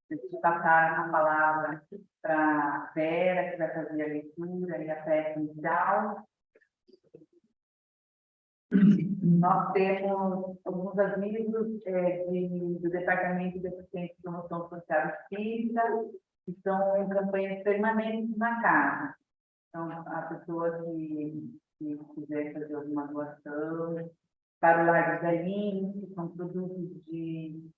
Deixa eu passar a palavra para a Vera, que vai fazer a leitura e a peça inicial. Nós temos alguns amigos do Departamento de Assistência e Promoção Social Espírita, que estão em campanhas permanentes na casa. Então, a pessoa que quiser fazer alguma doação, para o Lar dos Velhinhos, que são produtos de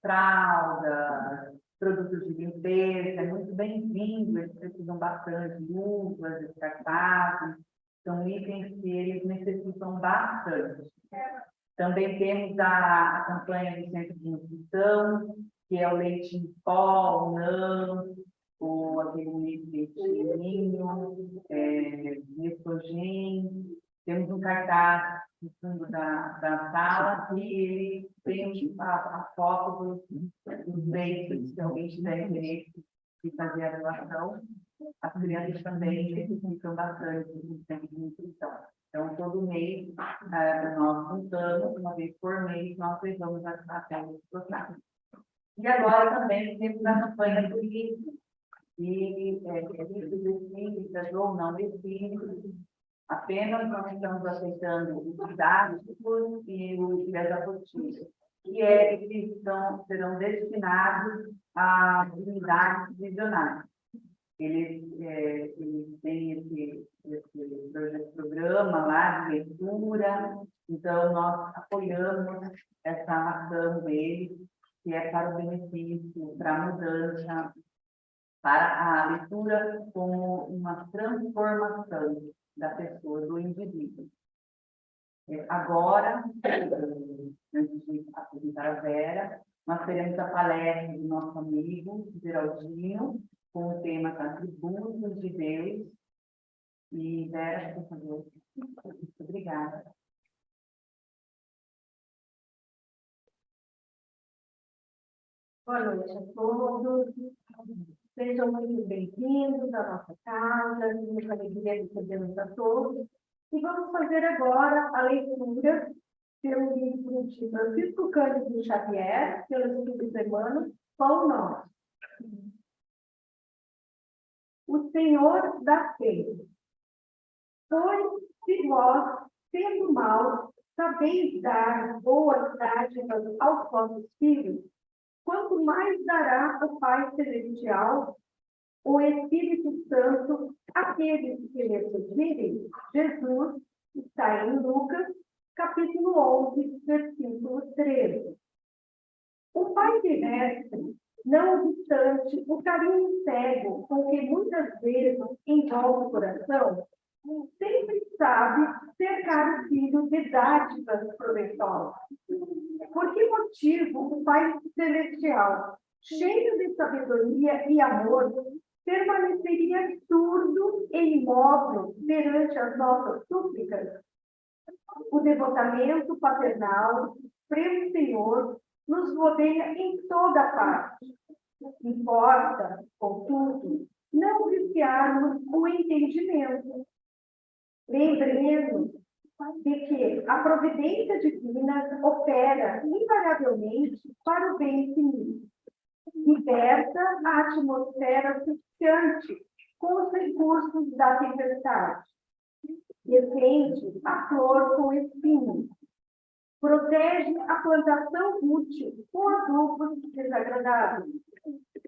fralda, produtos de limpeza, é muito bem-vindo, eles precisam bastante de luvas, descartáveis, são itens que eles necessitam bastante. Também temos a campanha do Centro de Nutrição, que é o leite em pó, o NAN, ou aquele leitinho, Nestogen. Temos um cartaz no fundo da sala e ele tem a foto dos leitos, se alguém tiver interesse de fazer a doação. As crianças também necessitam bastante do centro de nutrição. Então, todo mês, nós juntamos, uma vez por mês, nós levamos até os processos. E agora também temos a campanha do livro, e livros espíritas ou não espíritas. Apenas nós estamos aceitando os didáticos e os desapostilos, que eles serão destinados a unidades visionárias. Eles têm esse programa lá de leitura, então nós apoiamos essa ação deles, que é para o benefício, para a mudança, para a leitura como uma transformação da pessoa, do indivíduo. Agora, antes de apresentar a Vera, nós teremos a palestra do nosso amigo Geraldinho, com o tema Atributos de Deus. E Vera, por favor. Muito obrigada. Boa noite a todos. Sejam muito bem-vindos à nossa casa. Muita alegria recebemos a todos. E vamos fazer agora a leitura pelo livro de Francisco Cândido Xavier, pelo Espírito Emmanuel, Pão Nosso. O Senhor da Fé. Pois, se vós, sendo maus, sabeis dar boas dádivas aos vossos filhos, quanto mais dará o Pai Celestial, o Espírito Santo, àqueles que lhe pedirem. Jesus está em Lucas, capítulo 11, versículo 13. O Pai Terrestre, não obstante o carinho cego com que muitas vezes envolve o coração, sempre sabe cercar o filho de dádivas provetosas. Por que motivo o Pai Celestial, cheio de sabedoria e amor, permaneceria surdo e imóvel perante as nossas súplicas? O devotamento paternal, primo Senhor, nos rodeia em toda parte. Importa, contudo, não viciarmos o entendimento. Lembremos de que a providência divina opera invariavelmente para o bem infinito. Liberta a atmosfera suficiente com os recursos da tempestade. Defende a flor com espinhos. Protege a plantação útil com adubos desagradáveis.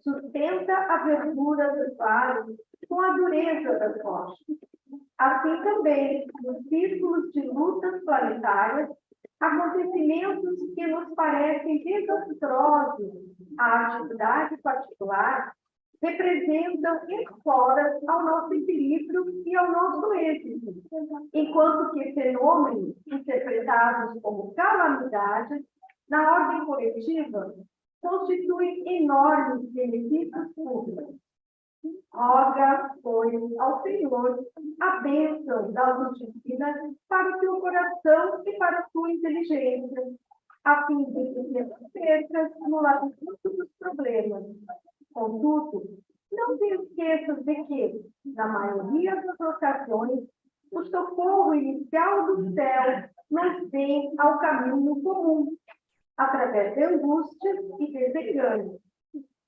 Sustenta a verdura dos vales com a dureza das rochas. Assim também, nos círculos de lutas planetárias, acontecimentos que nos parecem desastrosos à atividade particular representam esporas ao nosso equilíbrio e ao nosso êxito, enquanto que fenômenos interpretados como calamidades, na ordem coletiva, constituem enormes benefícios públicos. Roga, pois, ao Senhor a bênção da luz divina para o teu coração e para a tua inteligência, a fim de que te percas no labirinto dos problemas. Contudo, não te esqueças de que, na maioria das ocasiões, o socorro inicial do céu nos vem ao caminho comum, através de angústias e desenganos.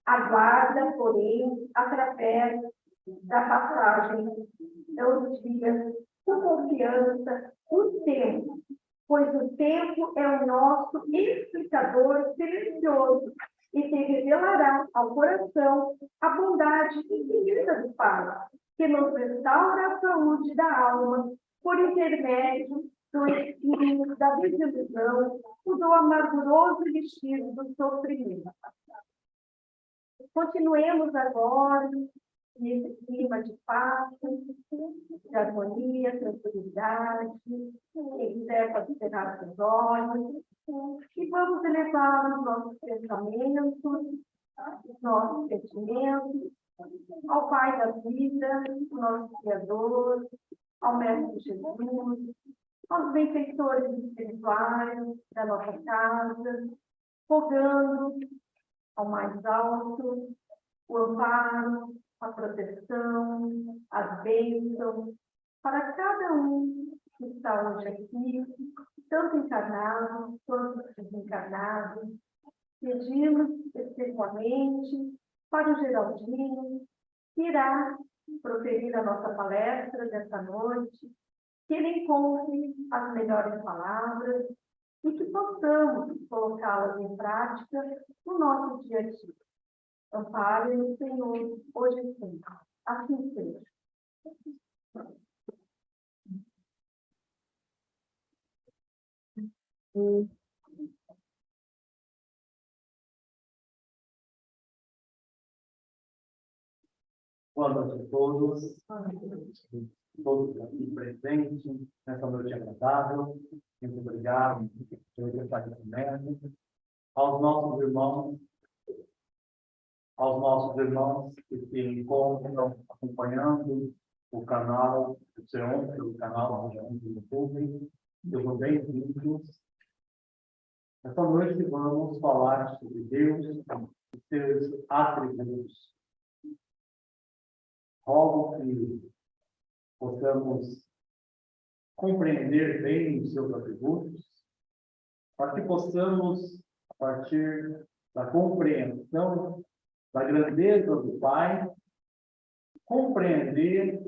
Aguarda, porém, através da passagem dos dias, com confiança, o tempo, pois o tempo é o nosso explicador silencioso e que revelará ao coração a bondade infinita do Pai, que nos restaura a saúde da alma por intermédio do espírito da desilusão e do amarguroso elixir do sofrimento. Continuemos agora nesse clima de paz, de harmonia, tranquilidade, quem quiser pode cerrar seus olhos, e vamos elevar os nossos pensamentos, os nossos sentimentos, ao Pai da vida, o nosso Criador, ao Mestre Jesus, aos benfeitores espirituais da nossa casa, rogando ao mais alto o amparo, a proteção, as bênçãos para cada um que está hoje aqui, tanto encarnado quanto desencarnado. Pedimos especialmente para o Geraldinho, que irá proferir a nossa palestra desta noite, que ele encontre as melhores palavras e que possamos colocá-las em prática no nosso dia a dia. Ampare-nos, Senhor, hoje e sempre. Assim seja. Boa noite a todos aqui presentes nessa noite agradável. Muito obrigado pelo compartilhamento. Aos nossos irmãos que se encontram acompanhando o canal do CEON, o canal do YouTube, sejam bem-vindos. Esta noite vamos falar sobre Deus e seus atributos. Rogo que possamos compreender bem os seus atributos, para que possamos, a partir da compreensão da grandeza do Pai, compreender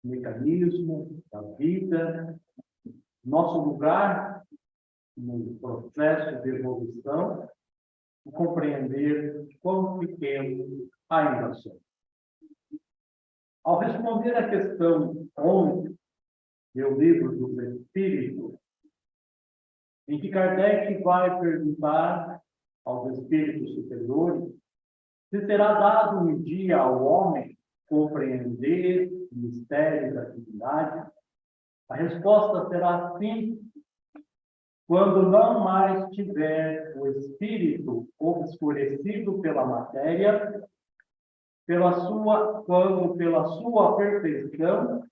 o mecanismo da vida, nosso lugar no processo de evolução, e compreender quão pequeno ainda somos. Ao responder à questão 11 do livro do Espírito, em que Kardec vai perguntar aos espíritos superiores se será dado um dia ao homem compreender o mistério da divindade, a resposta será sim, quando não mais tiver o espírito obscurecido pela matéria, quando pela sua perfeição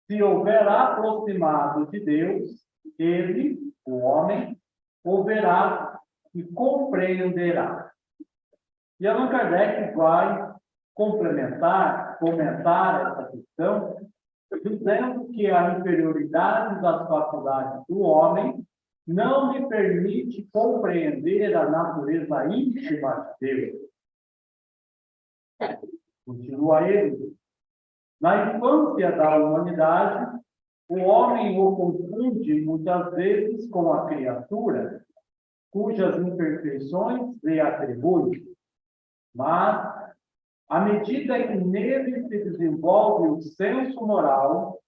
se houver aproximado de Deus, ele, o homem, o verá e compreenderá. E Allan Kardec vai comentar essa questão, dizendo que a inferioridade das faculdades do homem não lhe permite compreender a natureza íntima de Deus. Continua ele. Na infância da humanidade, o homem o confunde muitas vezes com a criatura, cujas imperfeições lhe atribui. Mas, à medida que nele se desenvolve o senso moral,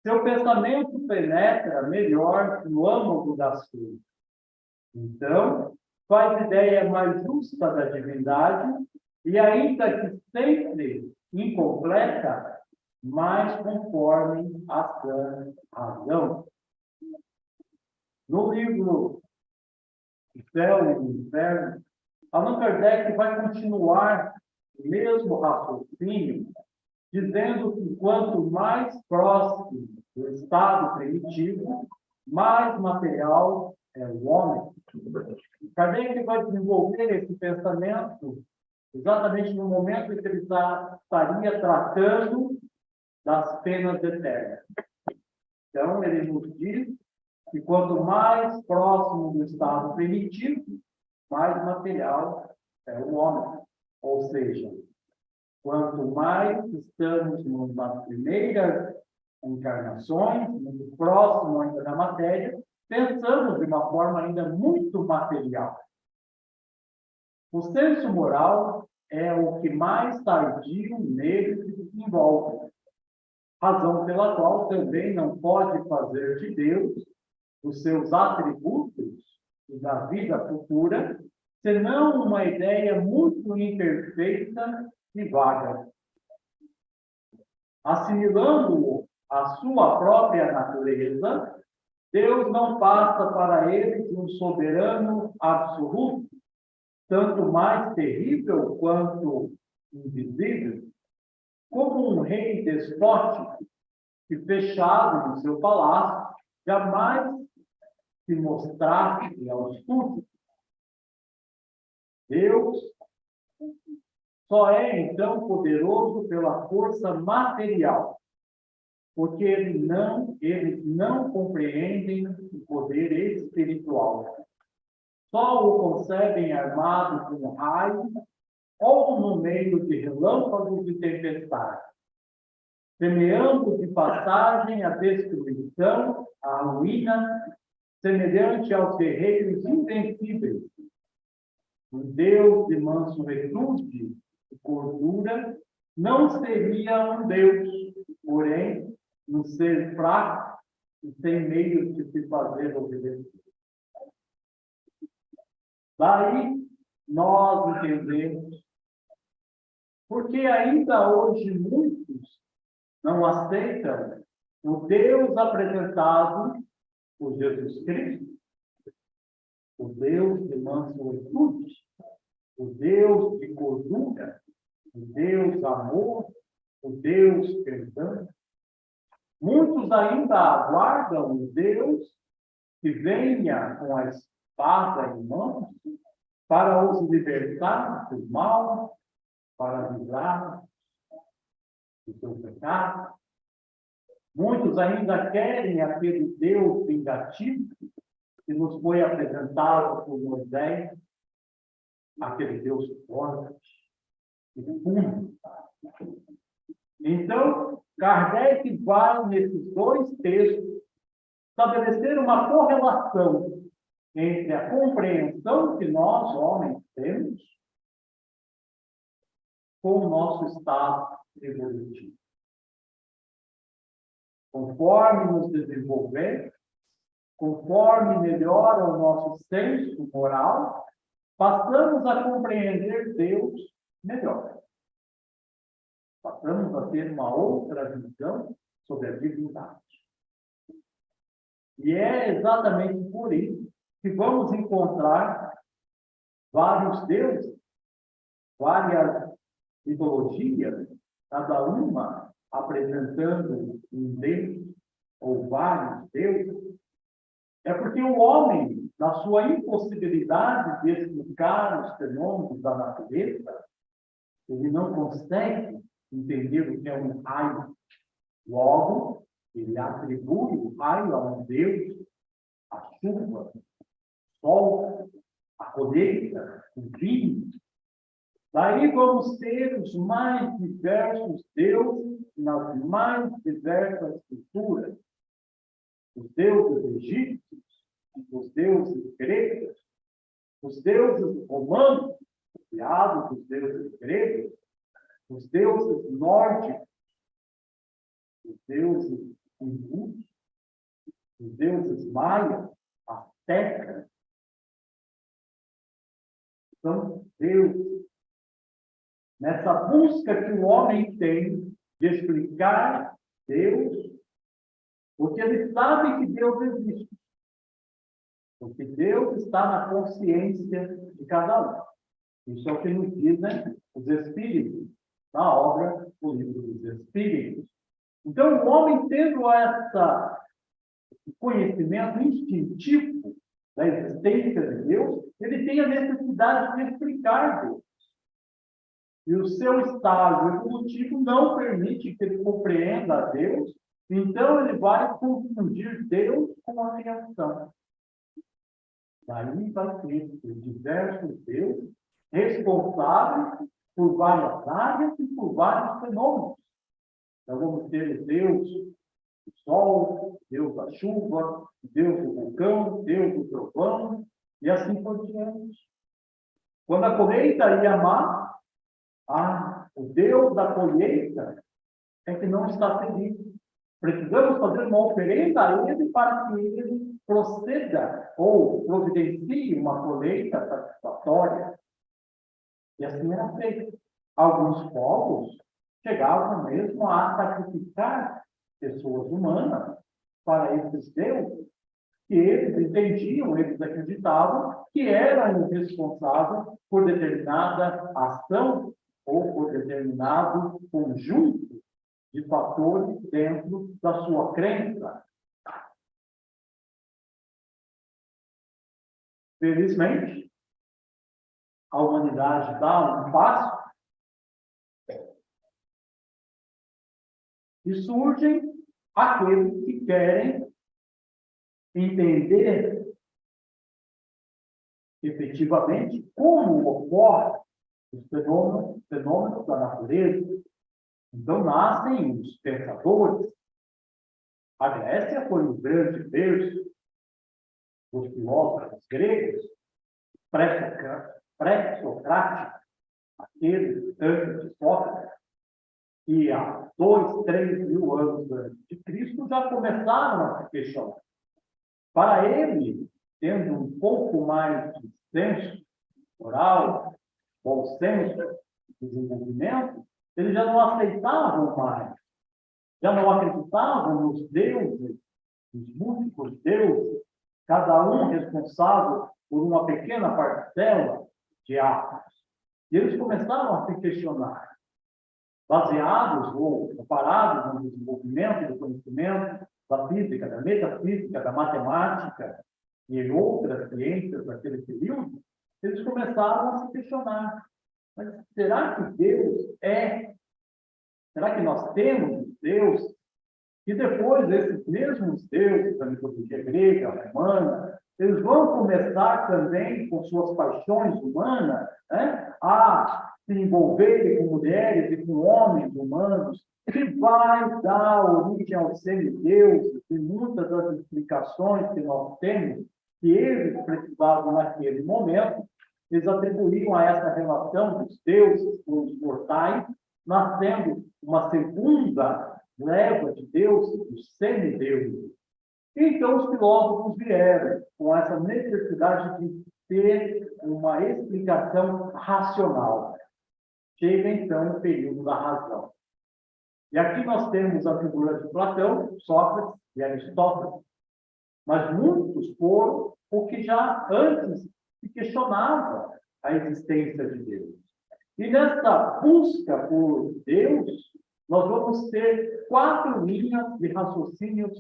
seu pensamento penetra melhor no âmago das coisas. Então, faz ideia mais justa da divindade e, ainda que sempre incompleta, mais conforme a sã razão. No livro O Céu e o Inferno, Allan Kardec vai continuar o mesmo raciocínio, dizendo que quanto mais próximo do estado primitivo, mais material é o homem. Kardec vai desenvolver esse pensamento exatamente no momento em que ele estaria tratando das penas eternas. Então, ele nos diz que quanto mais próximo do estado primitivo, mais material é o homem. Ou seja, quanto mais estamos nas primeiras encarnações, muito próximo ainda da matéria, pensamos de uma forma ainda muito material. O senso moral é o que mais tardio nele se desenvolve, razão pela qual também não pode fazer de Deus, os seus atributos e da vida futura, senão uma ideia muito imperfeita e vaga. Assimilando-o à sua própria natureza, Deus não passa para eles um soberano absoluto, tanto mais terrível quanto invisível, como um rei despótico que, fechado no seu palácio, jamais se mostrasse aos súditos. Deus só é, então, poderoso pela força material, porque eles não compreendem o poder espiritual. Só o concebem armado com raio ou no meio de relâmpagos e tempestades, semeando de passagem a destruição, a ruína, semelhante aos guerreiros invencíveis. Um Deus de mansuetude e cordura não seria um Deus, porém, um ser fraco e sem meios de se fazer obedecer. Daí nós entendemos porque ainda hoje muitos não aceitam o Deus apresentado por Jesus Cristo, o Deus de mansuetude, o Deus de cordura, o Deus amor, o Deus perdão. Muitos ainda aguardam o Deus que venha com a espada em mãos para os libertar do mal, para livrar do seu pecado. Muitos ainda querem aquele Deus vingativo que nos foi apresentado por Moisés, aquele Deus forte e puro. Então, Kardec vai, nesses dois textos, estabelecer uma correlação entre a compreensão que nós, homens, temos com o nosso estado evolutivo. Conforme nos desenvolvemos, conforme melhora o nosso senso moral, passamos a compreender Deus melhor. Passamos a ter uma outra visão sobre a divindade. E é exatamente por isso que vamos encontrar vários deuses, várias mitologias, cada uma apresentando um Deus ou vários deuses. É porque o homem, na sua impossibilidade de explicar os fenômenos da natureza, ele não consegue entender o que é um raio. Logo, ele atribui o raio a um Deus, a chuva, o sol, a colheita, o vinho. Daí vamos ter os mais diversos deuses nas mais diversas culturas. Os deuses egípcios, os deuses gregos, os deuses romanos, criados dos deuses gregos, os deuses nórdicos, os deuses hindus, os deuses maias, astecas. São deuses. Nessa busca que o homem tem de explicar Deus, porque ele sabe que Deus existe. Porque Deus está na consciência de cada um. Isso é o que nos dizem os Espíritos, na obra do Livro dos Espíritos. Então, o homem, tendo esse conhecimento instintivo da existência de Deus, ele tem a necessidade de explicar Deus. E o seu estágio evolutivo não permite que ele compreenda a Deus Então, ele vai confundir Deus com a criação. Daí vai ter diversos deuses responsáveis por várias áreas e por vários fenômenos. Então, vamos ter o Deus do sol, Deus da chuva, Deus do vulcão, Deus do trovão, e assim por diante. Quando a colheita ia má, o Deus da colheita é que não está feliz. Precisamos fazer uma oferenda a ele para que ele proceda ou providencie uma colheita satisfatória. E assim era feito. Alguns povos chegavam mesmo a sacrificar pessoas humanas para esses deuses, que eles entendiam, eles acreditavam que eram responsáveis por determinada ação ou por determinado conjunto de fatores dentro da sua crença. Felizmente, a humanidade dá um passo e surgem aqueles que querem entender efetivamente como ocorrem os fenômenos da natureza. Então, nascem os pensadores. A Grécia foi um grande berço dos filósofos gregos, pré-socráticos, aqueles antes de Sócrates, que há 2, 3 mil anos antes de Cristo já começaram a se questionar. Para ele, tendo um pouco mais de senso moral, bom senso, desenvolvimento, eles já não aceitavam mais, já não acreditavam nos deuses, nos múltiplos deuses, cada um responsável por uma pequena parcela de atos. E eles começaram a se questionar, baseados ou comparados no desenvolvimento do conhecimento da física, da metafísica, da matemática e em outras ciências daquele período, eles começaram a se questionar. Mas será que Deus é? Será que nós temos Deus? E depois, esses mesmos deuses da mitologia grega, romana, eles vão começar também, com suas paixões humanas, né, a se envolverem com mulheres e com homens humanos, que vai dar origem aos semideuses e muitas das explicações que nós temos, que eles precisavam naquele momento, eles atribuíram a essa relação dos deuses com os mortais, nascendo uma segunda leva de deuses, os semideuses. Então, os filósofos vieram com essa necessidade de ter uma explicação racional. Chega, então, o período da razão. E aqui nós temos a figura de Platão, Sócrates e Aristóteles. Mas muitos foram o que já antes se questionava a existência de Deus. E nessa busca por Deus, nós vamos ter 4 linhas de raciocínios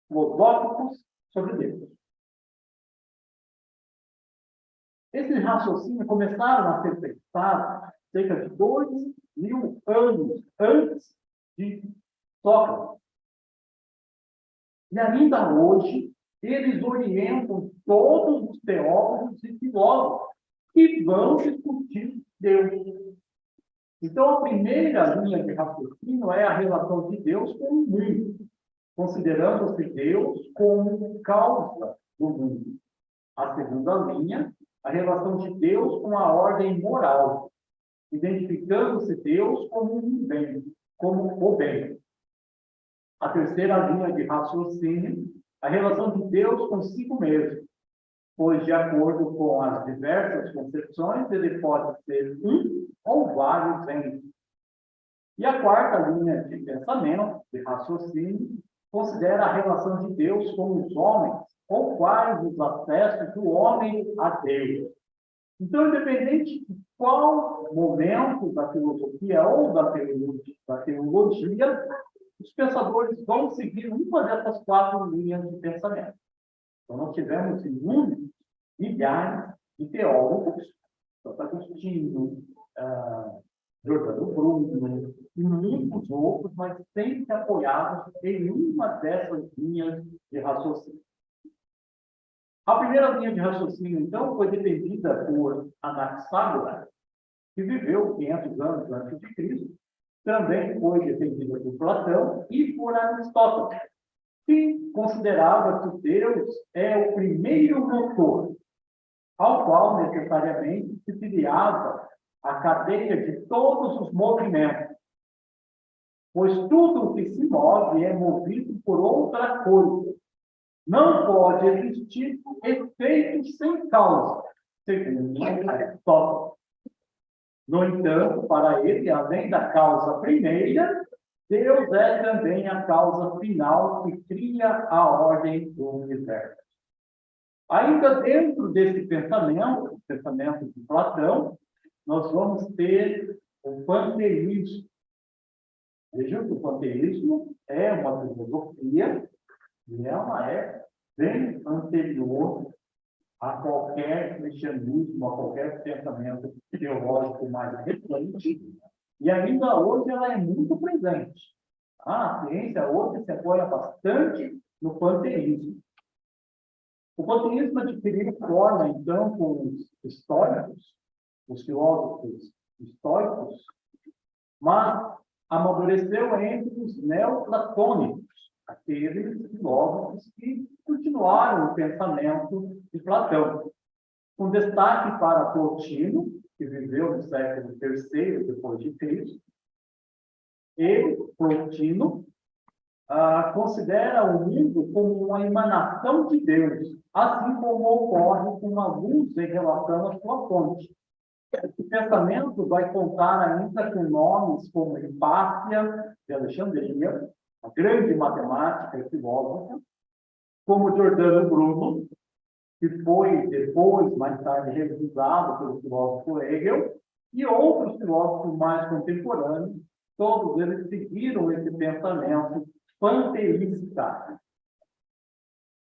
filosóficos sobre Deus. Esses raciocínios começaram a ser pensados cerca de 2.000 anos antes de Sócrates. E ainda hoje, eles orientam todos os teólogos e filósofos que vão discutir Deus. Então, a primeira linha de raciocínio é a relação de Deus com o mundo, considerando-se Deus como causa do mundo. A segunda linha, a relação de Deus com a ordem moral, identificando-se Deus como um bem, como o bem. A terceira linha de raciocínio, a relação de Deus consigo mesmo, pois, de acordo com as diversas concepções, ele pode ser um ou vários entes. E a quarta linha de pensamento, de raciocínio, considera a relação de Deus com os homens, ou quais os acessos do homem a Deus. Então, independente de qual momento da filosofia ou da teologia, os pensadores vão seguir uma dessas 4 linhas de pensamento. Então, nós tivemos inúmeros milhares de teólogos, Santo Agostinho, Jordano Bruno e muitos outros, mas sempre apoiados em uma dessas linhas de raciocínio. A primeira linha de raciocínio, então, foi defendida por Anaxágoras, que viveu 500 anos antes de Cristo. Também foi defendida por Platão e por Aristóteles, que considerava que Deus é o primeiro motor, ao qual necessariamente se filiava a cadeia de todos os movimentos, pois tudo o que se move é movido por outra coisa. Não pode existir efeito sem causa, segundo Aristóteles. No entanto, para ele, além da causa primeira, Deus é também a causa final que cria a ordem do universo. Ainda dentro desse pensamento, o pensamento de Platão, nós vamos ter o panteísmo. Vejam que o panteísmo é uma filosofia e ela é bem anterior a qualquer cristianismo, a qualquer pensamento teológico mais recente, e ainda hoje ela é muito presente. A ciência hoje se apoia bastante no panteísmo. O panteísmo adquiriu forma, então, com os históricos, os filósofos históricos, mas amadureceu entre os neoplatônicos, aqueles filósofos que continuaram o pensamento de Platão. Com destaque para Plotino, que viveu no século III depois de Cristo. Ele, Plotino, considera o mundo como uma emanação de Deus, assim como ocorre com a luz em relação à sua fonte. Esse pensamento vai contar ainda com nomes como Hipátia de Alexandria, a grande matemática e filósofa, como Giordano Bruno, que foi depois, mais tarde, revisado pelo filósofo Hegel, e outros filósofos mais contemporâneos, todos eles seguiram esse pensamento panteísta.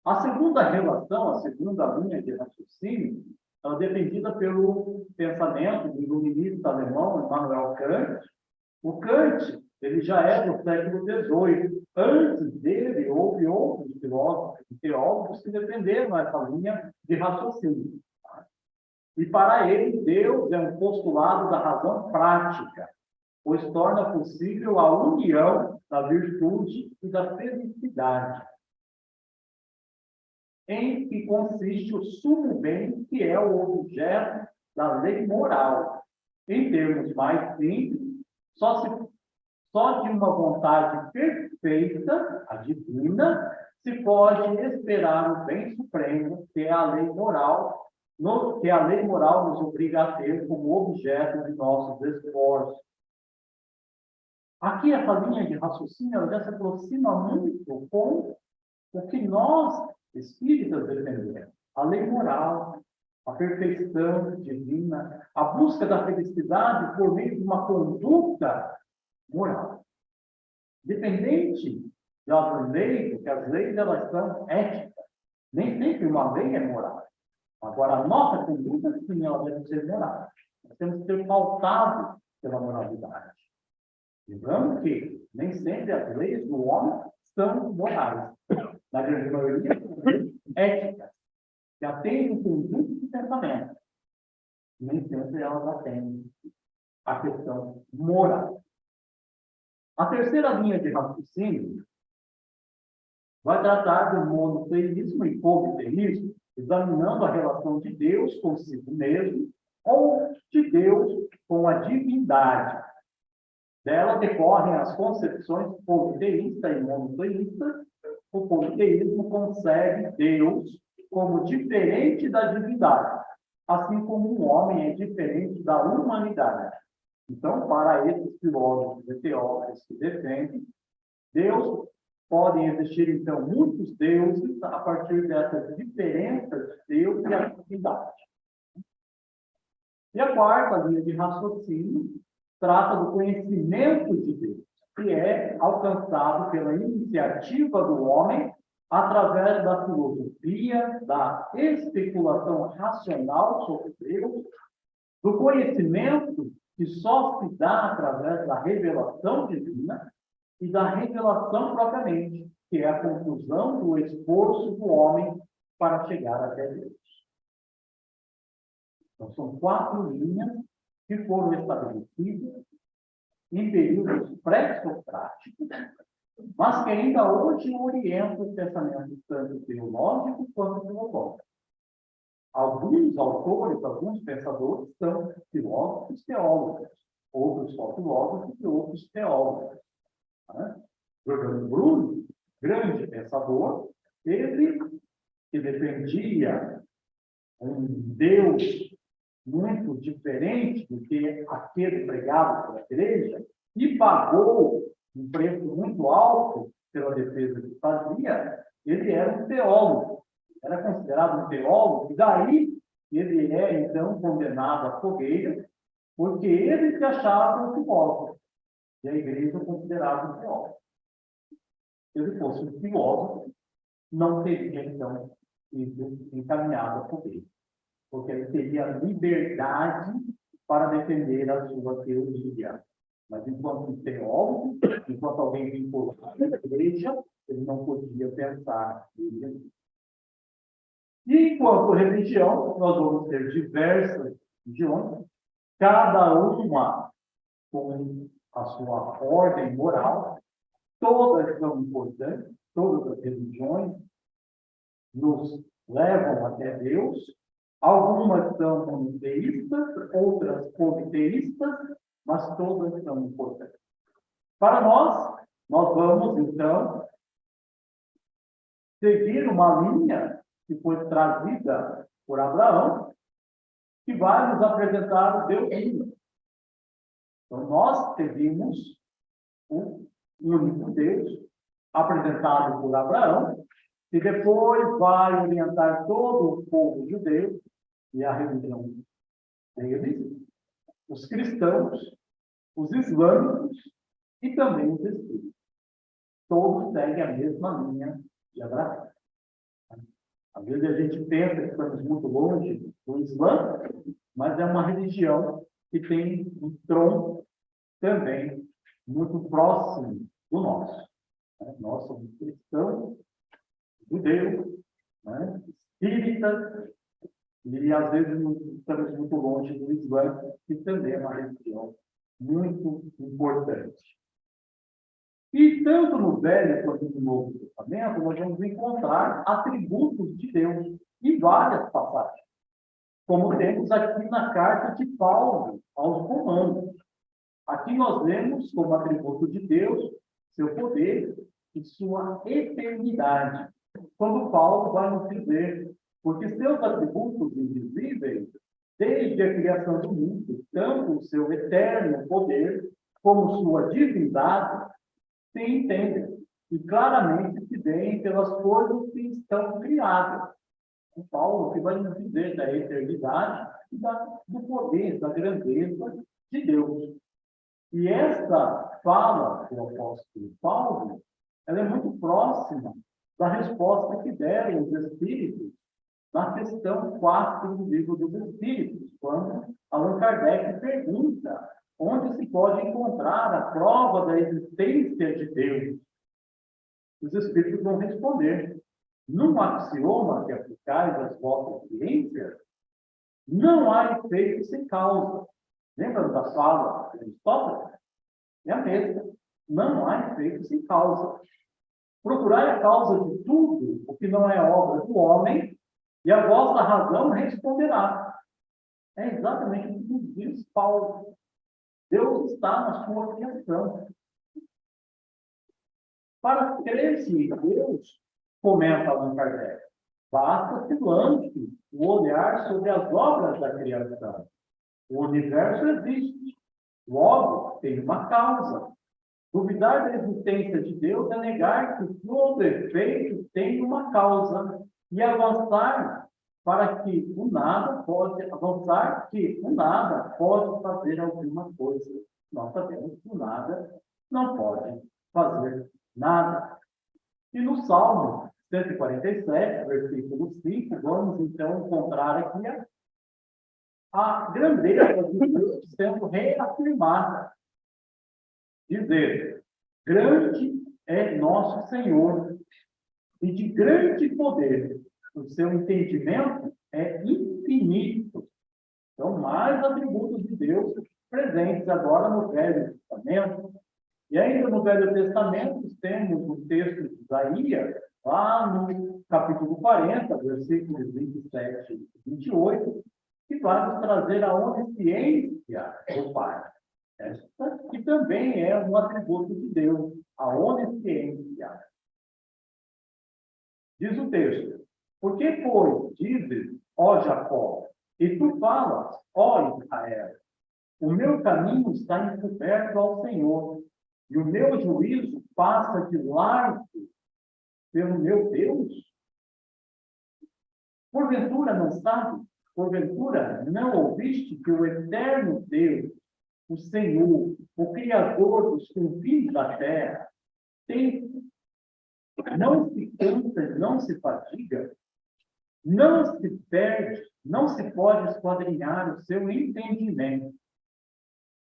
A segunda relação, a segunda linha de raciocínio, é defendida pelo pensamento do iluminista alemão Immanuel Kant. O Kant, ele já é do século XVIII. Antes dele, houve outros filósofos e teólogos que defenderam essa linha de raciocínio. E para ele, Deus é um postulado da razão prática, pois torna possível a união da virtude e da felicidade, em que consiste o sumo bem, que é o objeto da lei moral. Em termos mais simples, só de uma vontade perfeita, a divina, se pode esperar o bem supremo, que é a lei moral, que a lei moral nos obriga a ter como objeto de nossos esforços. Aqui, essa linha de raciocínio, ela já se aproxima muito com o que nós, espíritas, defendemos. A lei moral, a perfeição divina, a busca da felicidade por meio de uma conduta moral. Dependente das leis, porque as leis elas são éticas. Nem sempre uma lei é moral. Agora, a nossa conduta, sim, ela deve ser moral. Nós temos que ser pautados pela moralidade. Lembrando que nem sempre as leis do homem são morais. Na grande maioria, são leis éticas, que atendem um conjunto de pensamentos. Nem sempre elas atendem a questão moral. A terceira linha de raciocínio vai tratar do monoteísmo e politeísmo, examinando a relação de Deus consigo mesmo ou de Deus com a divindade. Dela decorrem as concepções politeísta e monoteísta. O politeísmo concebe Deus como diferente da divindade, assim como um homem é diferente da humanidade. Então, para esses filósofos e teólogos que defendem Deus, podem existir, então, muitos deuses a partir dessas diferenças de Deus e a divindade. E a quarta linha de raciocínio trata do conhecimento de Deus, que é alcançado pela iniciativa do homem através da filosofia, da especulação racional sobre Deus do conhecimento que só se dá através da revelação divina e da revelação propriamente, que é a conclusão do esforço do homem para chegar até Deus. Então, são 4 linhas que foram estabelecidas em períodos pré-socráticos, mas que ainda hoje orientam o pensamento tanto teológico quanto filosófico. Alguns autores, alguns pensadores são filósofos teólogos, outros só filósofos e outros teólogos. Né? Giordano Bruno, grande pensador, ele que defendia um Deus muito diferente do que aquele pregado pela igreja e pagou um preço muito alto pela defesa que fazia, ele era um teólogo, era considerado um teólogo, e daí ele é, então, condenado à fogueira, porque ele se achava um filósofo, e a igreja considerava um teólogo. Se ele fosse um filósofo, não teria, então, sido encaminhado à fogueira, porque ele teria liberdade para defender a sua teoria. Mas enquanto teólogo, enquanto alguém vinculado à igreja, ele não podia pensar nele. E enquanto religião, nós vamos ter diversas religiões, cada uma com a sua ordem moral, todas são importantes, todas as religiões nos levam até Deus, algumas são monoteístas, outras politeístas, mas todas são importantes. Para nós vamos, então, seguir uma linha que foi trazida por Abraão, que vai nos apresentar o Deus vivo. Então, nós seguimos o único Deus, apresentado por Abraão, que depois vai orientar todo o povo judeu e a religião deles, os cristãos, os islâmicos e também os espíritos. Todos seguem a mesma linha de Abraão. Às vezes a gente pensa que estamos muito longe do Islã, mas é uma religião que tem um tronco também muito próximo do nosso. Nós somos cristãos, judeus, espíritas, e às vezes estamos muito longe do Islã, que também é uma religião muito importante. E tanto no Velho quanto no Novo Testamento, nós vamos encontrar atributos de Deus em várias passagens, como temos aqui na carta de Paulo aos Romanos. Aqui nós vemos como atributo de Deus seu poder e sua eternidade. Quando Paulo vai nos dizer, porque seus atributos invisíveis, desde a criação do mundo, tanto o seu eterno poder como sua divindade, se entendem e claramente se veem pelas coisas que estão criadas. O Paulo que vai nos dizer da eternidade e do poder, da grandeza de Deus. E essa fala do apóstolo Paulo, ela é muito próxima da resposta que deram os Espíritos na questão 4 do livro dos Espíritos, quando Allan Kardec pergunta onde se pode encontrar a prova da existência de Deus. Os Espíritos vão responder: num axioma que aplicais às vossas ciências, não há efeito sem causa. Lembra da fala de Aristóteles? É a mesma. Não há efeito sem causa. Procurai a causa de tudo o que não é obra do homem, e a vossa razão responderá. É exatamente o que nos diz Paulo. Deus está na sua criação. Para crer-se em Deus, comenta Allan Kardec, basta se lance o olhar sobre as obras da criação. O universo existe, logo tem uma causa. Duvidar da existência de Deus é negar que todo efeito tem uma causa e avançar que o nada pode fazer alguma coisa. Nós sabemos que o nada não pode fazer nada. E no Salmo 147, versículo 5, vamos então encontrar aqui a grandeza de Deus sendo reafirmada. Dizer, grande é nosso Senhor, e de grande poder. O seu entendimento é infinito. São mais atributos de Deus presentes agora no Velho Testamento. E ainda no Velho Testamento, temos o texto de Isaías, lá no capítulo 40, versículos 27 e 28, que vai nos trazer a onisciência do Pai. Esta que também é um atributo de Deus, a onisciência. Diz o texto, porque, pois, dizes, ó Jacó, e tu falas, ó Israel, o meu caminho está encoberto ao Senhor, e o meu juízo passa de largo pelo meu Deus? Porventura não sabe? Porventura não ouviste que o eterno Deus, o Senhor, o Criador dos confins da terra, não se cansa, não se fatiga, não se perde, não se pode esquadrinhar o seu entendimento.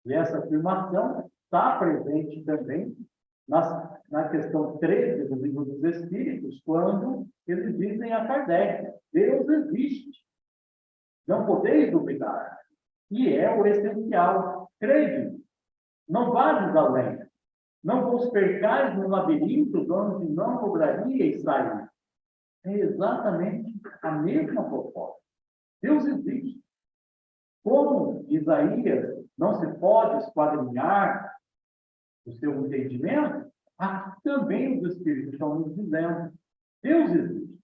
E essa afirmação está presente também na questão 13 do Livro dos Espíritos, quando eles dizem a Kardec, Deus existe, não podeis duvidar, e é o essencial, crede, não vades além, não vos percais no labirinto onde não lograríeis sair. É exatamente a mesma proposta. Deus existe. Como Isaías não se pode esquadrinhar o seu entendimento, também os Espíritos estão nos dizendo, Deus existe.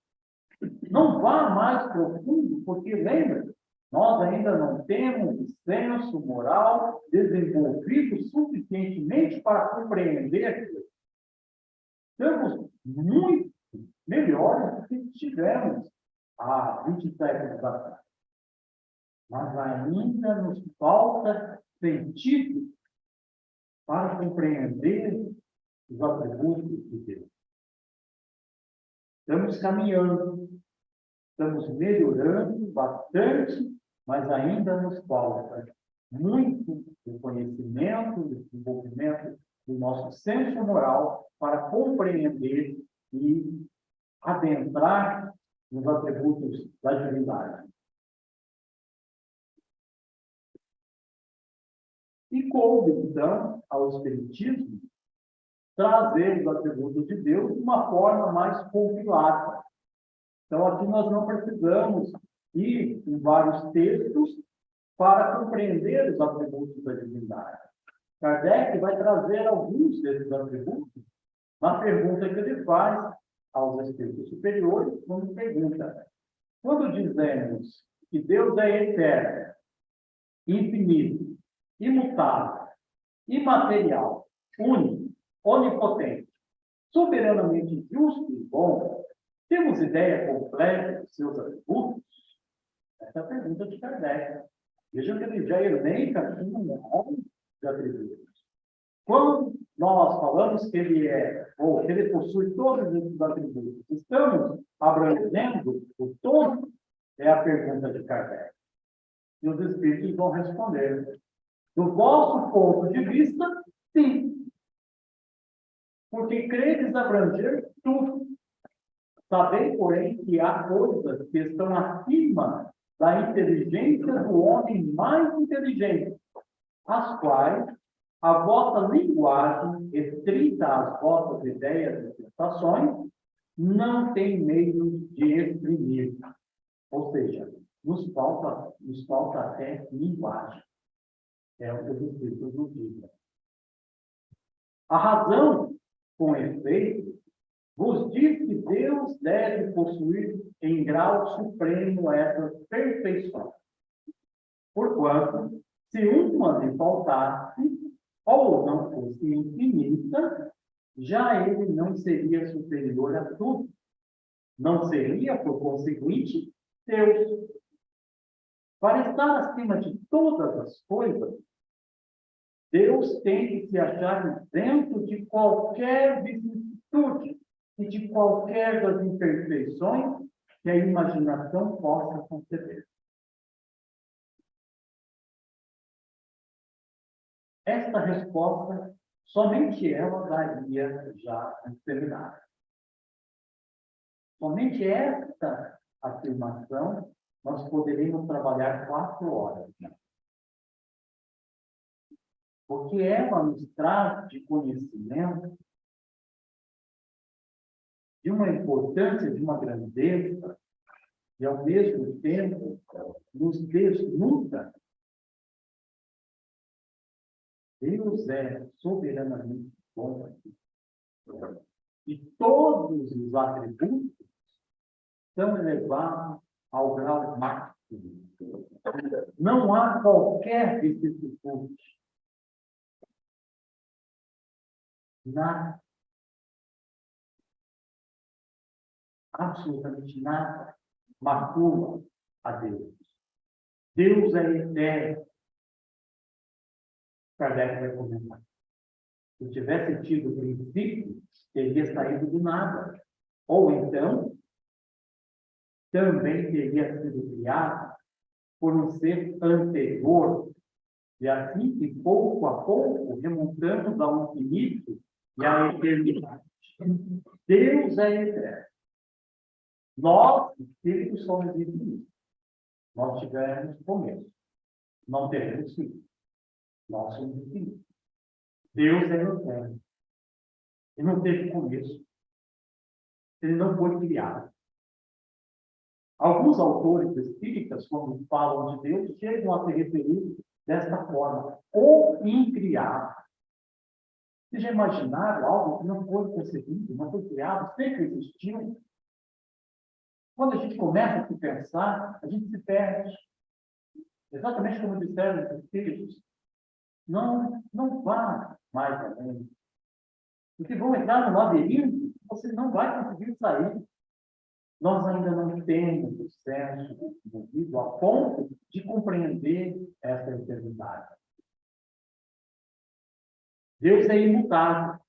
Não vá mais profundo, porque lembra, nós ainda não temos senso moral desenvolvido suficientemente para compreender. Estamos muito melhores do que tivemos há 20 séculos atrás. Mas ainda nos falta sentido para compreender os atributos de Deus. Estamos caminhando, estamos melhorando bastante, mas ainda nos falta muito do conhecimento, do desenvolvimento do nosso senso moral para compreender e adentrar nos atributos da divindade. E coube, então, ao Espiritismo trazer os atributos de Deus de uma forma mais compilada. Então, aqui nós não precisamos ir em vários textos para compreender os atributos da divindade. Kardec vai trazer alguns desses atributos na pergunta que ele faz aos espíritos superiores, quando pergunta, quando dizemos que Deus é eterno, infinito, imutável, imaterial, único, onipotente, soberanamente justo e bom, temos ideia completa dos seus atributos? Essa é a pergunta de Kardec. Veja que ele já elenca aqui um rol de atributos. Quando nós falamos que ele é, ou que ele possui todos esses atributos, estamos abrangendo o todo? É a pergunta de Kardec. E os espíritos vão responder. Do vosso ponto de vista, sim. Porque credes abranger tudo. Sabei, porém, que há coisas que estão acima da inteligência do homem mais inteligente, as quais a vossa linguagem, restrita às vossas ideias e sensações, não tem meio de exprimir. Ou seja, nos falta até linguagem. É o que os Espíritos nos dizem. A razão, com efeito, vos diz que Deus deve possuir em grau supremo essas perfeições. Porquanto, se uma lhe faltasse, ou não fosse infinita, já ele não seria superior a tudo. Não seria, por conseguinte, Deus. Para estar acima de todas as coisas, Deus tem que se achar isento de qualquer vicissitude e de qualquer das imperfeições que a imaginação possa conceber. Esta resposta, somente ela daria já um seminário. Somente esta afirmação, nós poderíamos trabalhar 4 horas. Porque ela nos traz de conhecimento de uma importância, de uma grandeza, e ao mesmo tempo nos desnuda. Deus é soberanamente bom. E todos os atributos são elevados ao grau máximo. Não há qualquer vicissitude. Nada. Absolutamente nada macula a Deus. Deus é eterno. Kardec vai comentar. Se tivesse tido o princípio, teria saído do nada. Ou então, também teria sido criado por um ser anterior. E assim que, pouco a pouco, remontamos ao infinito e à eternidade. Deus é eterno. Nós, espíritos, somos infinitos. Nós tivemos começo. Não teremos fim. Nós somos infinitos. Deus é eterno. Ele não teve começo. Ele não foi criado. Alguns autores espíritas, quando falam de Deus, chegam a se referir desta forma, ou incriado. Vocês já imaginaram algo que não foi concebido, não foi criado, sempre existiu? Quando a gente começa a se pensar, a gente se perde. Exatamente como disseram os espíritos. Não vá mais além. Porque vão entrar no labirinto, você não vai conseguir sair. Nós ainda não temos o senso desenvolvido a ponto de compreender essa eternidade. Deus é imutável.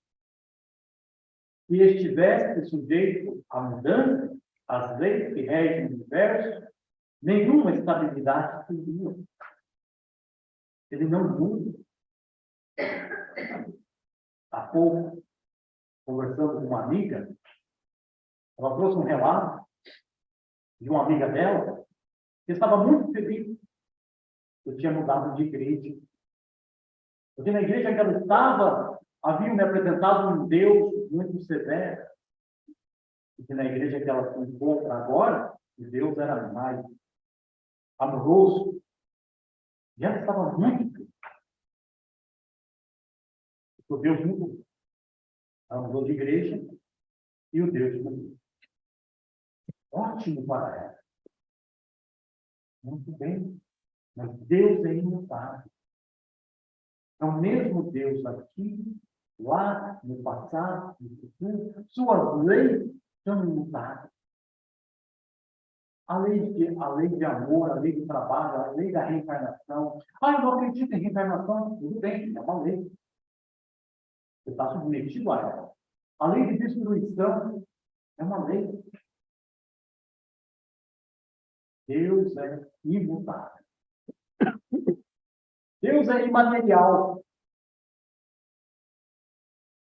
Se estivesse sujeito à mudança, às leis que regem o universo, nenhuma estabilidade teria. Ele não muda. Há pouco, conversando com uma amiga, ela trouxe um relato de uma amiga dela que estava muito feliz. Eu tinha mudado de igreja. Porque na igreja que ela estava, havia me apresentado um Deus muito severo. Porque na igreja que ela se encontra agora, o Deus era mais amoroso. E ela estava muito feliz. O Deus mudou. Ela mudou de igreja e o Deus mudou. Ótimo para ela. Muito bem. Mas Deus é imutável. É o mesmo Deus aqui, lá, no passado, no futuro. Suas leis são imutáveis. A lei de amor, a lei do trabalho, a lei da reencarnação. Ah, eu não acredito em reencarnação. Tudo bem, é uma lei. Você está submetido a ela. A lei de destruição é uma lei. Deus é imutável. Deus é imaterial.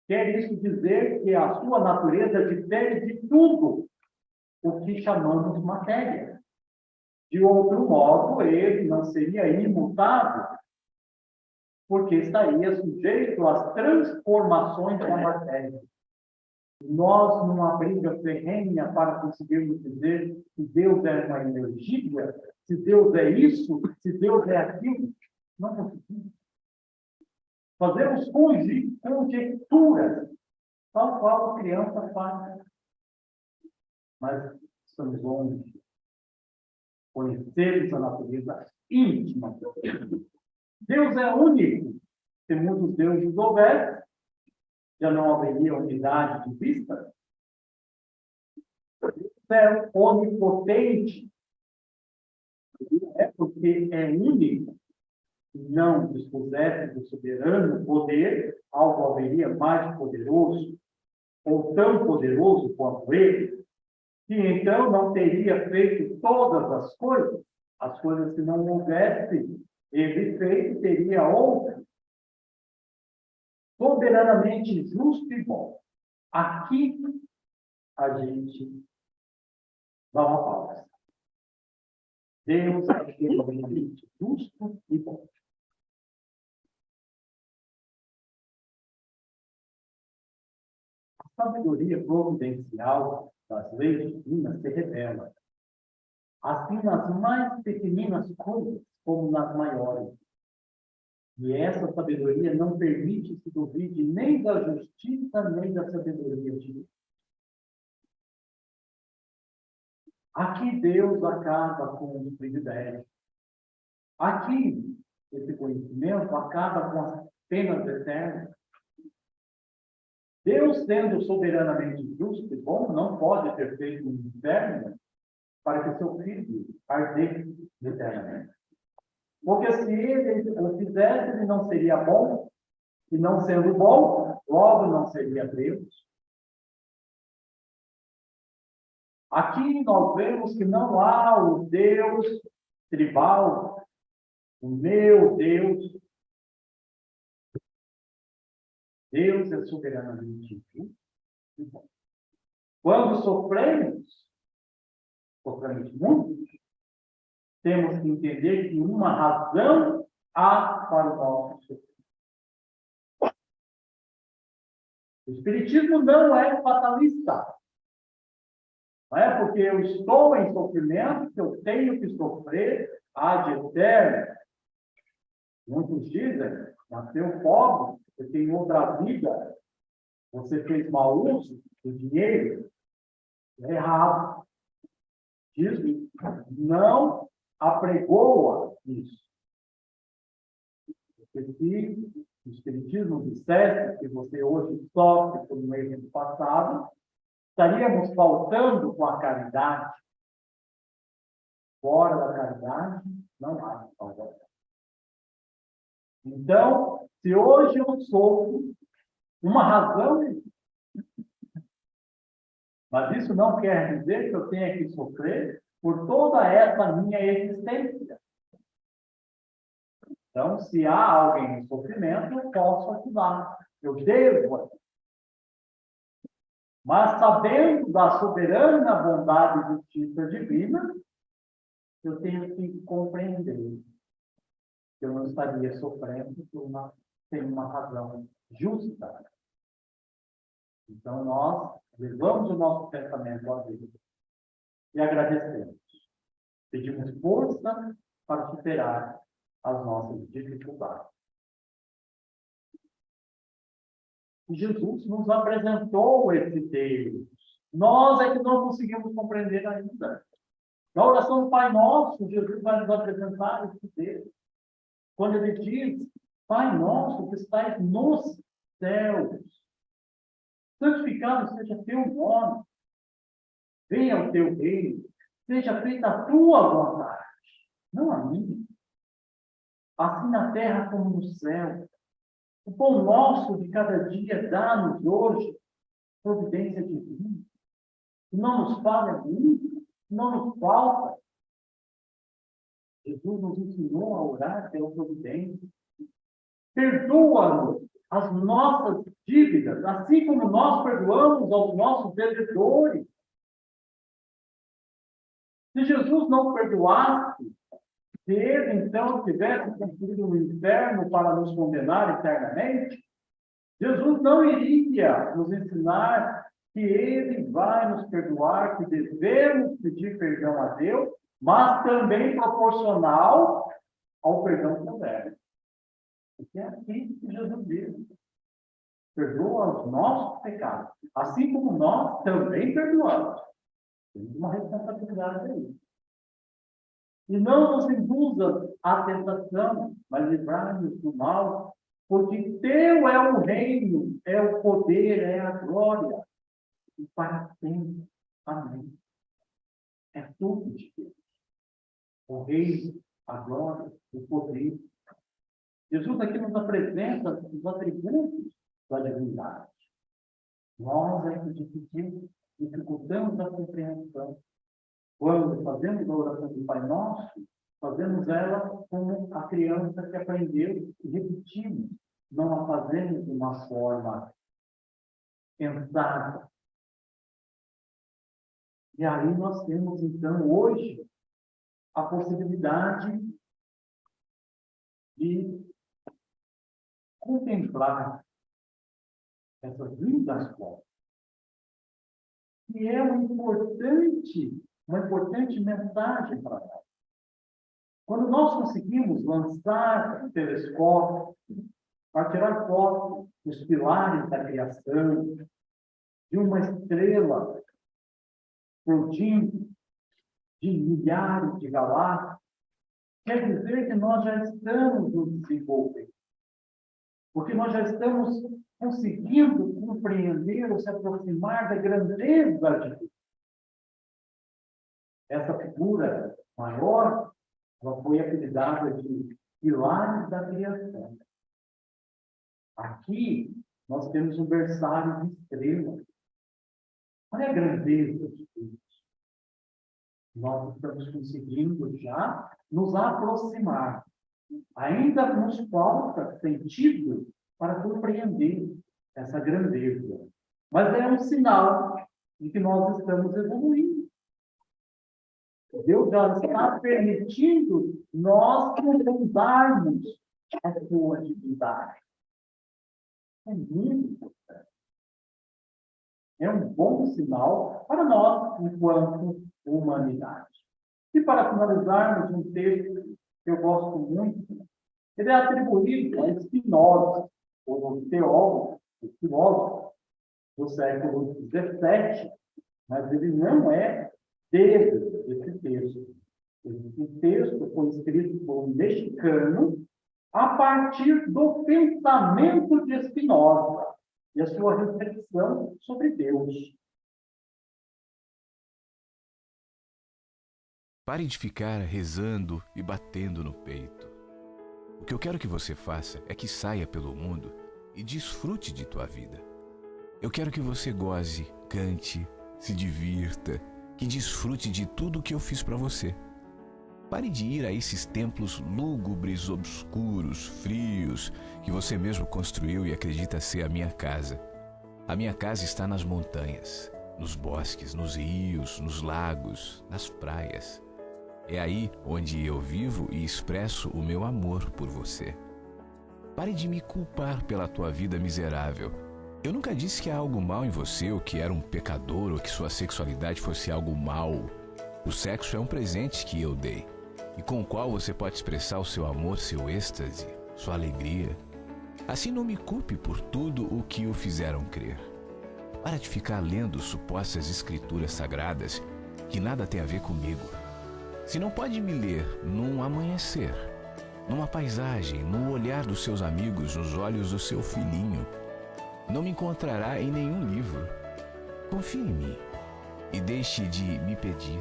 Quer isso dizer que a sua natureza difere de tudo o que chamamos de matéria. De outro modo, ele não seria imutável, porque estaria sujeito às transformações da matéria. Nós, numa briga ferrenha para conseguirmos dizer se Deus é uma energia, se Deus é isso, se Deus é aquilo, não conseguimos. Fazemos conjecturas, tal qual a criança faz. Mas estamos longe de conhecermos a natureza íntima. Deus é único. Se muitos deuses houvesse, já não haveria unidade de vista. Deus é onipotente. É porque é único. Se não dispusesse do soberano poder, algo haveria mais poderoso, ou tão poderoso quanto ele, que então não teria feito todas as coisas que não houvesse ele feito, teria outras. soberanamente justo e bom. Aqui a gente dá uma pausa. Deus é soberanamente justo e bom. A sabedoria providencial das leis divinas se revela, assim nas mais pequeninas coisas como nas maiores. E essa sabedoria não permite se duvide nem da justiça, nem da sabedoria de Deus. Aqui Deus acaba com os privilégios. Aqui, esse conhecimento acaba com as penas eternas. Deus, sendo soberanamente justo e bom, não pode ter feito um inferno para que seu filho ardesse eternamente. Porque se ele o fizesse, ele não seria bom, e não sendo bom, logo não seria Deus. Aqui nós vemos que não há o Deus tribal, o meu Deus. Deus é soberanamente justo e bom. Quando sofremos muito, temos que entender que uma razão há para o nosso sofrimento. O Espiritismo não é fatalista. Não é porque eu estou em sofrimento que eu tenho que sofrer ad eterno. Muitos dizem, nasceu pobre, você tem outra vida, você fez mau uso do dinheiro. É errado. Diz não apregoa isso. Porque se o Espiritismo dissesse que você hoje sofre por um erro do passado, estaríamos faltando com a caridade. Fora da caridade, não há salvação. Então, se hoje eu sofro, uma razão, mas isso não quer dizer que eu tenha que sofrer por toda essa minha existência. Então, se há alguém em sofrimento, eu posso ajudar. Eu devo ajudar. Mas sabendo da soberana bondade e justiça divina, eu tenho que compreender que eu não estaria sofrendo sem uma razão justa. Então, nós levamos o nosso pensamento a Deus e agradecemos. Pedimos força para superar as nossas dificuldades. E Jesus nos apresentou esse Deus. Nós é que não conseguimos compreender ainda. Na oração do Pai Nosso, Jesus vai nos apresentar esse Deus. Quando ele diz, Pai Nosso que estais nos céus, santificado seja teu nome, venha o teu reino, seja feita a tua vontade, não a minha. Assim na terra como no céu. O pão nosso de cada dia dá-nos hoje providência divina. Não nos falha nunca, não nos falta. Jesus nos ensinou a orar pela providência. Perdoa-nos as nossas dívidas, assim como nós perdoamos aos nossos devedores. Se Jesus não perdoasse, se ele, então, tivesse cumprido o inferno para nos condenar eternamente, Jesus não iria nos ensinar que ele vai nos perdoar, que devemos pedir perdão a Deus, mas também proporcional ao perdão que houver. Porque é assim que Jesus diz. Perdoa os nossos pecados, assim como nós também perdoamos. Temos uma responsabilidade aí. E não nos induza à tentação, mas livrai-nos do mal, porque teu é o reino, é o poder, é a glória, e para sempre. Amém. É tudo de Deus. O reino, a glória, o poder. Jesus aqui nos apresenta os atributos da divindade. Nós é que dificultamos a compreensão. Quando fazemos a oração do Pai Nosso, fazemos ela como a criança que aprendeu e repetimos. não a fazemos de uma forma pensada. E aí nós temos, então, hoje, a possibilidade de contemplar essas lindas fotos. E é uma importante mensagem para nós. Quando nós conseguimos lançar o telescópio para tirar fotos dos pilares da criação, de uma estrela explodindo, de milhares de galáxias, quer dizer que nós já estamos nos desenvolvendo. Porque nós já estamos conseguindo compreender ou se aproximar da grandeza de Deus. Essa figura maior, ela foi apelidada de pilares da criação. Aqui, nós temos um berçário de estrelas. Olha a grandeza de Deus. Nós estamos conseguindo já nos aproximar. Ainda nos falta sentido para compreender essa grandeza. Mas é um sinal de que nós estamos evoluindo. Deus já está permitindo nós contemplarmos a sua divindade. É muito importante. É um bom sinal para nós, enquanto humanidade. E para finalizarmos, um texto que eu gosto muito, ele é atribuído a Spinoza, o teólogo, o filósofo do século XVII, mas ele não é desse texto. Esse texto foi escrito por um mexicano a partir do pensamento de Spinoza e a sua reflexão sobre Deus. Pare de ficar rezando e batendo no peito. O que eu quero que você faça é que saia pelo mundo e desfrute de tua vida. Eu quero que você goze, cante, se divirta, que desfrute de tudo o que eu fiz para você. Pare de ir a esses templos lúgubres, obscuros, frios, que você mesmo construiu e acredita ser a minha casa. A minha casa está nas montanhas, nos bosques, nos rios, nos lagos, nas praias. É aí onde eu vivo e expresso o meu amor por você. Pare de me culpar pela tua vida miserável. Eu nunca disse que há algo mal em você, ou que era um pecador, ou que sua sexualidade fosse algo mal. O sexo é um presente que eu dei, e com o qual você pode expressar o seu amor, seu êxtase, sua alegria. Assim não me culpe por tudo o que o fizeram crer. Para de ficar lendo supostas escrituras sagradas que nada tem a ver comigo. Se não pode me ler num amanhecer, numa paisagem, no olhar dos seus amigos, nos olhos do seu filhinho, não me encontrará em nenhum livro. Confie em mim e deixe de me pedir.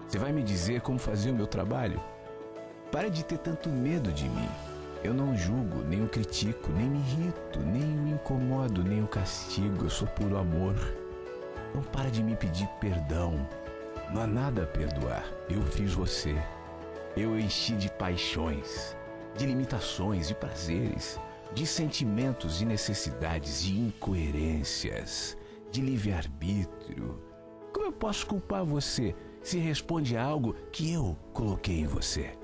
Você vai me dizer como fazer o meu trabalho? Pare de ter tanto medo de mim. Eu não julgo, nem o critico, nem me irrito, nem me incomodo, nem o castigo. Eu sou puro amor. Não para de me pedir perdão. Não há nada a perdoar. Eu fiz você. Eu enchi de paixões, de limitações, de prazeres, de sentimentos, de necessidades, de incoerências, de livre-arbítrio. Como eu posso culpar você se responde a algo que eu coloquei em você?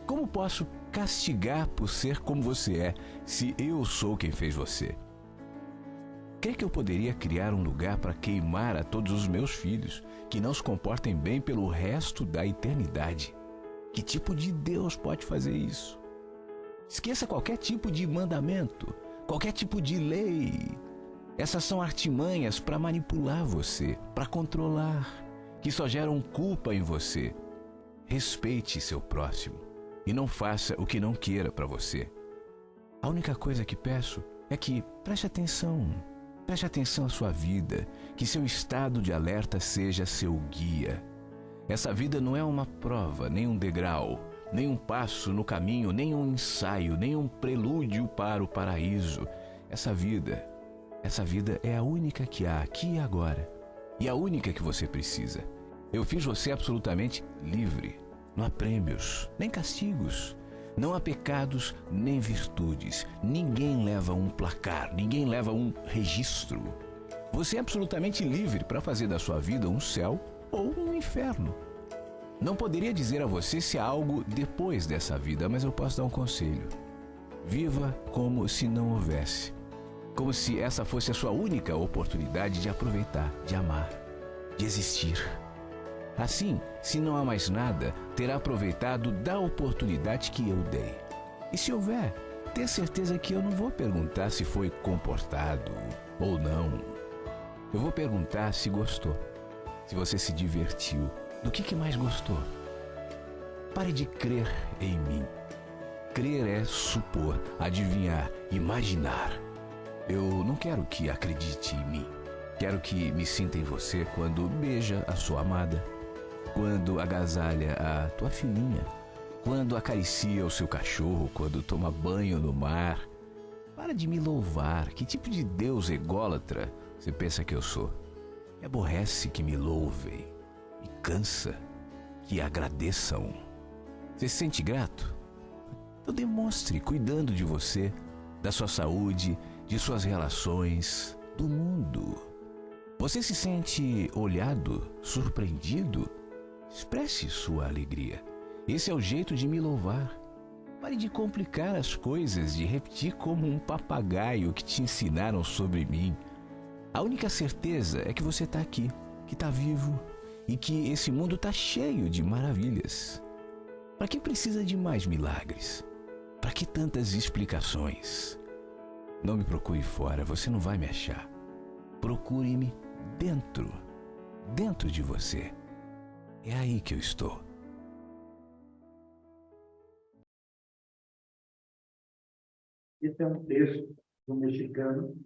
Como posso castigar por ser como você é, se eu sou quem fez você? Crê que eu poderia criar um lugar para queimar a todos os meus filhos que não se comportem bem pelo resto da eternidade? Que tipo de Deus pode fazer isso? Esqueça qualquer tipo de mandamento, qualquer tipo de lei. Essas são artimanhas para manipular você, para controlar, que só geram culpa em você. Respeite seu próximo e não faça o que não queira para você. A única coisa que peço é que preste atenção à sua vida, que seu estado de alerta seja seu guia. Essa vida não é uma prova, nem um degrau, nem um passo no caminho, nem um ensaio, nem um prelúdio para o paraíso. Essa vida é a única que há aqui e agora, e a única que você precisa. Eu fiz você absolutamente livre. Não há prêmios, nem castigos. Não há pecados nem virtudes. Ninguém leva um placar, ninguém leva um registro. Você é absolutamente livre para fazer da sua vida um céu ou um inferno. Não poderia dizer a você se há algo depois dessa vida, mas eu posso dar um conselho. Viva como se não houvesse. Como se essa fosse a sua única oportunidade de aproveitar, de amar, de existir. Assim, se não há mais nada, terá aproveitado da oportunidade que eu dei. E se houver, tenha certeza que eu não vou perguntar se foi comportado ou não. Eu vou perguntar se gostou, se você se divertiu, do que mais gostou. Pare de crer em mim. Crer é supor, adivinhar, imaginar. Eu não quero que acredite em mim. Quero que me sinta em você quando beija a sua amada, quando agasalha a tua filhinha, quando acaricia o seu cachorro, quando toma banho no mar. Para de me louvar. Que tipo de Deus ególatra você pensa que eu sou? Me aborrece que me louvem, me cansa que agradeçam. Você se sente grato? Então demonstre cuidando de você, da sua saúde, de suas relações, do mundo. Você se sente olhado, surpreendido? Expresse sua alegria. Esse é o jeito de me louvar. Pare de complicar as coisas, de repetir como um papagaio que te ensinaram sobre mim. A única certeza é que você está aqui, que está vivo e que esse mundo está cheio de maravilhas. Para que precisa de mais milagres? Para que tantas explicações? Não me procure fora, você não vai me achar. Procure-me dentro de você. É aí que eu estou. Esse é um texto do mexicano.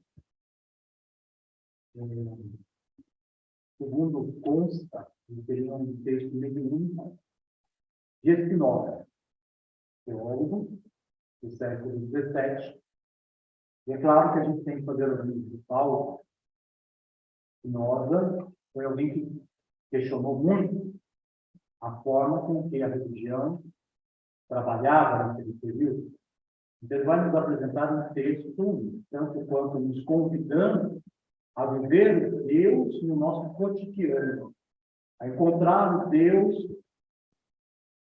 Segundo consta, ele teria um texto mediúnico de Spinoza, teólogo do século XVII. E é claro que a gente tem que fazer o livro de Paulo. Spinoza foi alguém que questionou muito a forma com que a religião trabalhava naquele período. Então, ele vai nos apresentar um texto, tanto quanto nos convidando a viver Deus no nosso cotidiano, a encontrar o Deus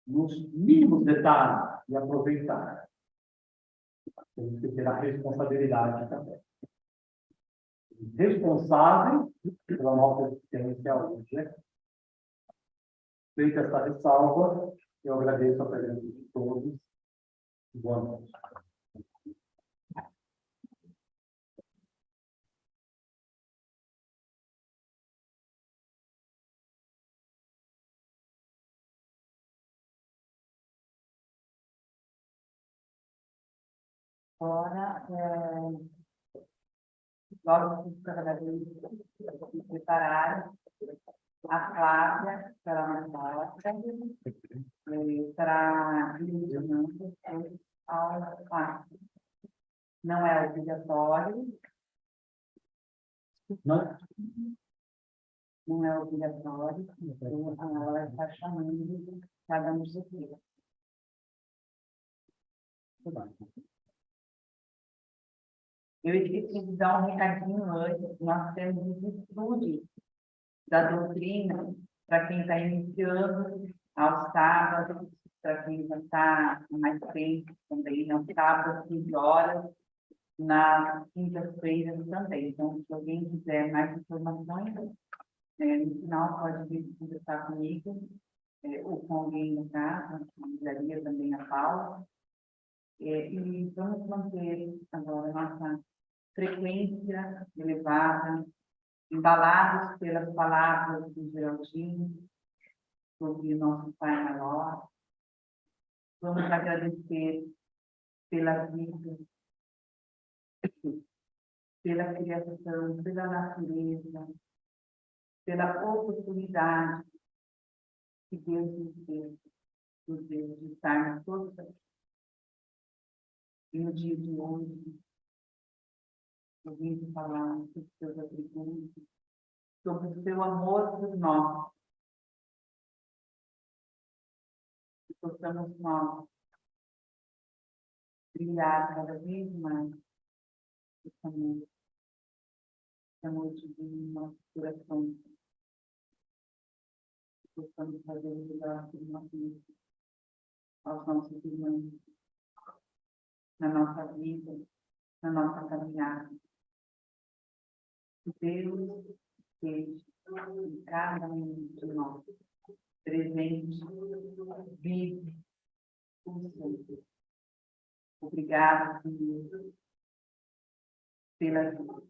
nos mínimos detalhes e aproveitar. Temos que ter a responsabilidade também. Responsável pela nossa existência hoje. Feita essa ressalva, eu agradeço a presença de todos. Boa noite. Agora, logo que os trabalhadores se prepararem, a Flávia, que ela não mostra, estará direcionando ao quarto. Não é obrigatório, Não? não é obrigatório, então ela está chamando cada um de si. Eu esqueci de dar um recadinho antes. Nós temos um estudo da doutrina para quem está iniciando aos sábados, para quem já está mais tempo também, aos sábados, 15 horas, nas quintas-feiras também. Então, se alguém quiser mais informações, no final pode vir conversar comigo, ou com alguém no caso, ajudaria também a Paula. E vamos manter agora nossa frequência elevada, embalados pelas palavras do Geraldinho, sobre nosso Pai Maior. Vamos agradecer pela vida, pela criação, pela natureza, pela oportunidade que Deus nos deu, de estarmos todos aqui. E no dia de hoje, eu vim falar sobre os seus atributos, sobre o seu amor por nós. Que possamos nós brilhar cada vez mais essa noite de nosso coração. Possamos fazer o melhor por nós mesmos, aos nossos irmãos, na nossa vida, na nossa caminhada. Que Deus esteja em cada um de nós, presente, vivo, pulsante. Obrigada, Senhor, pela vida.